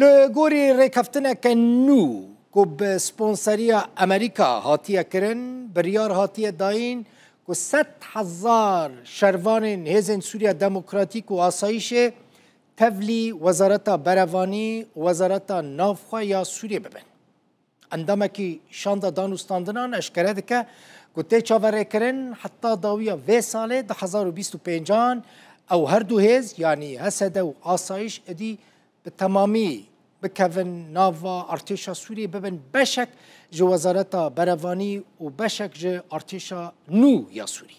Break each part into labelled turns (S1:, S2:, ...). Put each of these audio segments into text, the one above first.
S1: لگوری ریکفتنه که نو که به سپانسریا امریکا هاتیه کرن بریار هاتیه داین که 100,000 شروان هزین سوریا دموکراتیک و آسایش تولی وزارت بروانی وزارت نافخوا یا سوریه ببن. اندامه که شانده دانستاندنان اشکره که گوته چاوره کرن حتی داویا وی ساله 2025 او هر دو هز یعنی حسد و آسایش ادی به تمامی بکوین ناوا ارتشا سوریه ببن بشک جو وزارت بروانی و بشک جو ارتشا نو یا سوریه.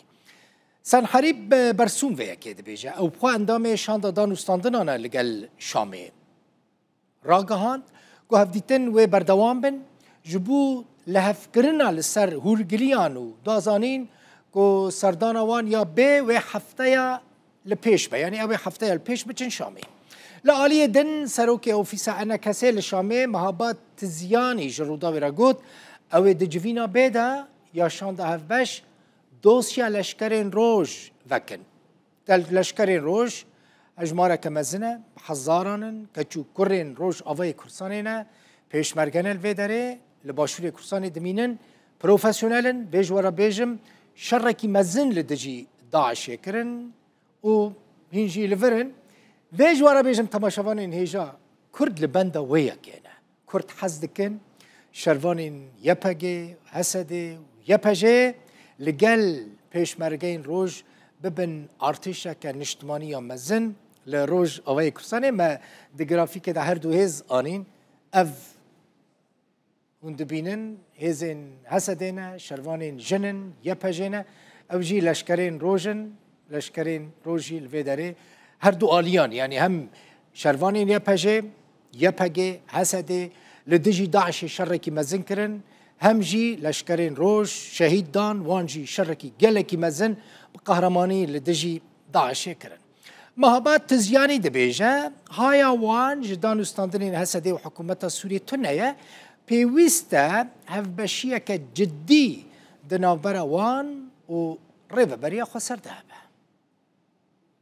S1: سن حریب برسوم ویا که بیجه او بخوا اندام شانده دانستاندنان لگل شامه راگهاند گو هفدیتن و بردوام بن جبو لهفکرنا لسر هورگلیان و دازانین که سردانوان یا به و هفته یا لپیش به یعنی او هفته یا لپیش بچن شامه لعالی دن سروک اوفیسا انا کسی لشامه مهابات تزیانی جرودا ویرا گود او دجوینا بیدا یا شانده هفبش دوسیا لشکرین روش وکن دل لشکرین روش اجمارا کمزنه هزارانن کچو کرین روش آوای کرسانینه پیشمرگن الویداره لباشوری کرسان دمینن پروفیسیونالن بیج ورا بیجم شرکی مزن لدجی داعش کرن و هنجی لورن بیج ورا بیجم تماشاوان هیجا کرد لبنده ویا کنه کرد حزدکن شروان یپگه حسده یپجه لگل پیشمرگین روش ببن ارتشا که نشتمانی یا مزن لروج آوای کرسانه ما دگرافیک ده هر دو هز آنین اف هند بینن هزین حسدینه شروانین جنن یپجینه او جی لشکرین روژن لشکرین روژی الویداره هر دو آلیان یعنی هم شروانین یپجه حسده لدجی داعش شرکی مزن کرن هم جی لشکرین روژ شهید دان وان جی شرکی گلکی مزن بقهرمانی لدجی داعش کرن مهابات تزیانی دبیجه هایا وان جدان استاندنین حسده و حکومت سوریه تنیه پیوسته هفبشیه که جدی دنابر وان و ریو بریا خسر دهبه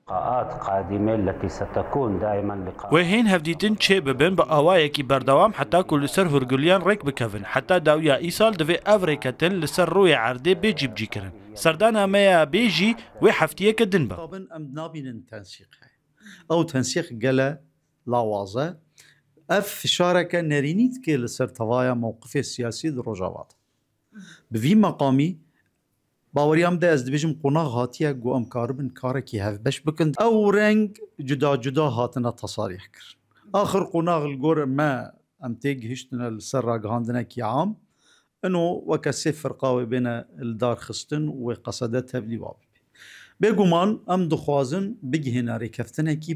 S2: لقاءات قادمة التي ستكون دائما لقاءات
S3: وهين هفديتن چه ببن با آوائکی بردوام حتی كل سر هرگلیان ریک بکوین حتی داویا ایسال دوی افریکتن لسر روی عرده بیجی بجی کرن سردان همه بیجی و هفتیه که دن با
S4: طبعا ام نابين تنسيق او تنسيق قلا لاوازه اف شاركه نرينيت كي لسر توايا موقفي السياسي دروجاوات بفي مقامي باوريام ده از دبيجم قناغ هاتيه جو ام كاربن كاركي هف باش بكند او رنگ جدا جدا هاتنا تصاريح كر اخر قناغ الجور ما ام تيج هشتنا لسر راغاندنا كي عام انه وكسيف فرقاوي بين الدار خستن وقصدتها بلي بابي بيقومان ام دخوازن بجهنا ريكفتنا كي